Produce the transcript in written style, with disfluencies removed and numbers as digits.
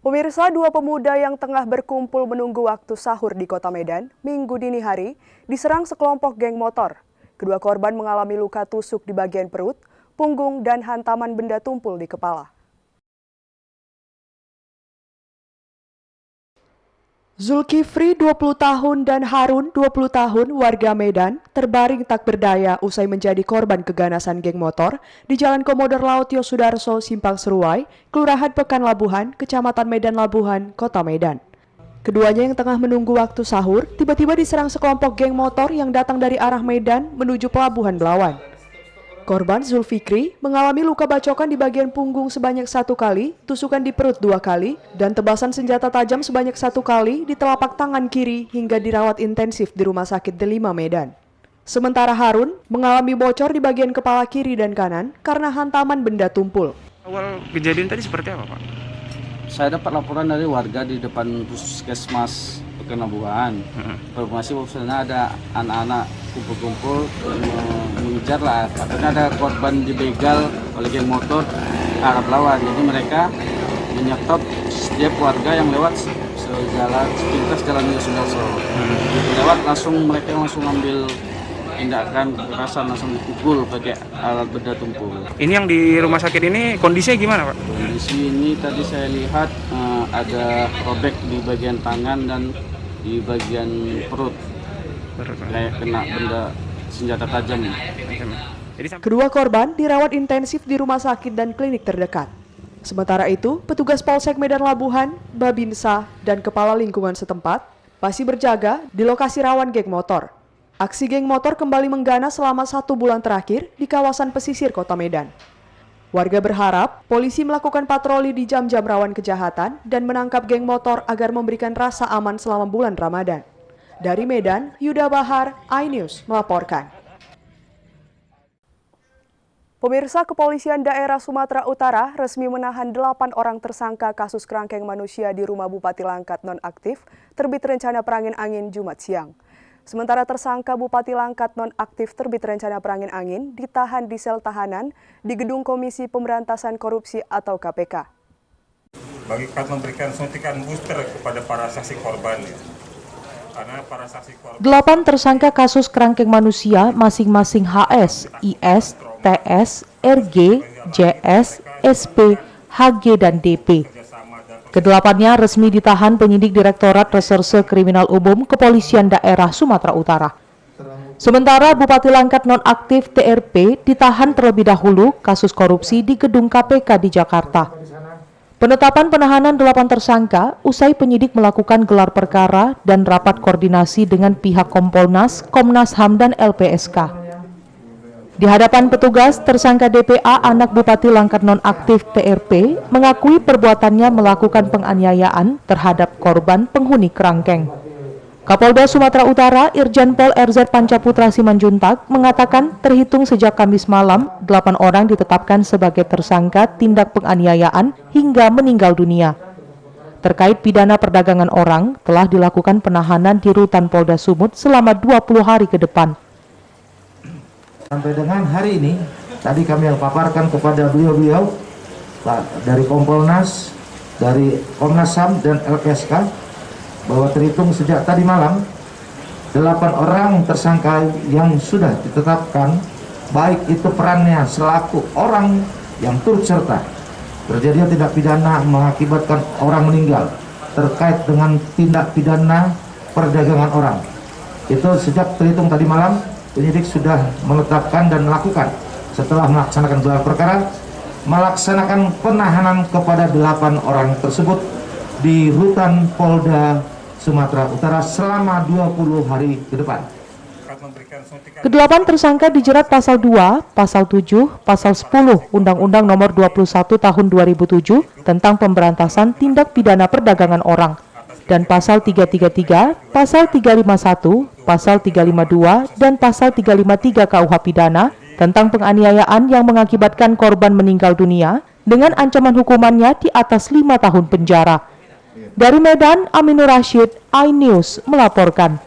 Pemirsa, dua pemuda yang tengah berkumpul menunggu waktu sahur di Kota Medan, Minggu dini hari, diserang sekelompok geng motor. Kedua korban mengalami luka tusuk di bagian perut, punggung, dan hantaman benda tumpul di kepala. Zulkifli 20 tahun dan Harun 20 tahun warga Medan terbaring tak berdaya usai menjadi korban keganasan geng motor di Jalan Komodor Laut Yosudarso, Simpang Seruai, Kelurahan Pekan Labuhan, Kecamatan Medan Labuhan, Kota Medan. Keduanya yang tengah menunggu waktu sahur tiba-tiba diserang sekelompok geng motor yang datang dari arah Medan menuju Pelabuhan Belawan. Korban Zulfikri mengalami luka bacokan di bagian punggung sebanyak 1 kali, tusukan di perut 2 kali, dan tebasan senjata tajam sebanyak 1 kali di telapak tangan kiri hingga dirawat intensif di Rumah Sakit Delima Medan. Sementara Harun mengalami bocor di bagian kepala kiri dan kanan karena hantaman benda tumpul. Awal kejadian tadi seperti apa, Pak? Saya dapat laporan dari warga di depan Puskesmas Pekan Labuhan. Informasi bahwasanya ada anak-anak kumpul-kumpul mengejar lah. Katanya ada korban dibegal oleh geng motor ke arah Belawan. Jadi mereka menyetop setiap warga yang lewat sepintas jalan Yosudarso. Lewat mereka langsung ambil tindakan kekerasan, langsung dipukul pakai alat benda tumpul. Ini yang di rumah sakit ini kondisinya gimana, Pak? Kondisi ini tadi saya lihat ada robek di bagian tangan dan di bagian perut, kayak kena benda senjata tajam. Kedua korban dirawat intensif di rumah sakit dan klinik terdekat. Sementara itu, petugas Polsek Medan Labuhan, Babinsa, dan Kepala Lingkungan setempat masih berjaga di lokasi rawan geng motor. Aksi geng motor kembali mengganas selama 1 bulan terakhir di kawasan pesisir Kota Medan. Warga berharap polisi melakukan patroli di jam-jam rawan kejahatan dan menangkap geng motor agar memberikan rasa aman selama bulan Ramadan. Dari Medan, Yuda Bahar, iNews melaporkan. Pemirsa, Kepolisian Daerah Sumatera Utara resmi menahan 8 orang tersangka kasus kerangkeng manusia di rumah Bupati Langkat nonaktif terbit rencana perangin angin Jumat siang. Sementara tersangka Bupati Langkat nonaktif terbit rencana perangin angin ditahan di sel tahanan di Gedung Komisi Pemberantasan Korupsi atau KPK. Bagi kami memberikan suntikan booster kepada para saksi korban. Karena para saksi korban 8 tersangka kasus kerangkeng manusia masing-masing HS, IS, TS, RG, JS, SP, HG, dan DP. Kedelapannya resmi ditahan penyidik Direktorat Reserse Kriminal Umum Kepolisian Daerah Sumatera Utara. Sementara Bupati Langkat nonaktif TRP ditahan terlebih dahulu kasus korupsi di gedung KPK di Jakarta. Penetapan penahanan 8 tersangka usai penyidik melakukan gelar perkara dan rapat koordinasi dengan pihak Kompolnas, Komnas HAM, dan LPSK. Di hadapan petugas, tersangka DPA anak Bupati Langkat nonaktif TRP mengakui perbuatannya melakukan penganiayaan terhadap korban penghuni kerangkeng. Kapolda Sumatera Utara Irjen Pol RZ Pancaputra Simanjuntak mengatakan terhitung sejak Kamis malam, 8 orang ditetapkan sebagai tersangka tindak penganiayaan hingga meninggal dunia. Terkait pidana perdagangan orang, telah dilakukan penahanan di Rutan Polda Sumut selama 20 hari ke depan. Sampai dengan hari ini, tadi kami paparkan kepada beliau-beliau dari Kompolnas, dari Komnas HAM dan LPSK bahwa terhitung sejak tadi malam 8 orang tersangka yang sudah ditetapkan, baik itu perannya selaku orang yang turut serta terjadinya tindak pidana mengakibatkan orang meninggal terkait dengan tindak pidana perdagangan orang. Itu sejak terhitung tadi malam penyidik sudah menetapkan dan melakukan setelah melaksanakan gelar perkara, melaksanakan penahanan kepada 8 orang tersebut di Rutan Polda Sumatera Utara selama 20 hari ke depan. Kedelapan tersangka dijerat pasal 2, pasal 7, pasal 10 Undang-Undang Nomor 21 Tahun 2007 tentang pemberantasan tindak pidana perdagangan orang dan pasal 333, pasal 351, pasal 352, dan pasal 353 KUH Pidana tentang penganiayaan yang mengakibatkan korban meninggal dunia dengan ancaman hukumannya di atas 5 tahun penjara. Dari Medan, Aminur Rashid, iNews melaporkan.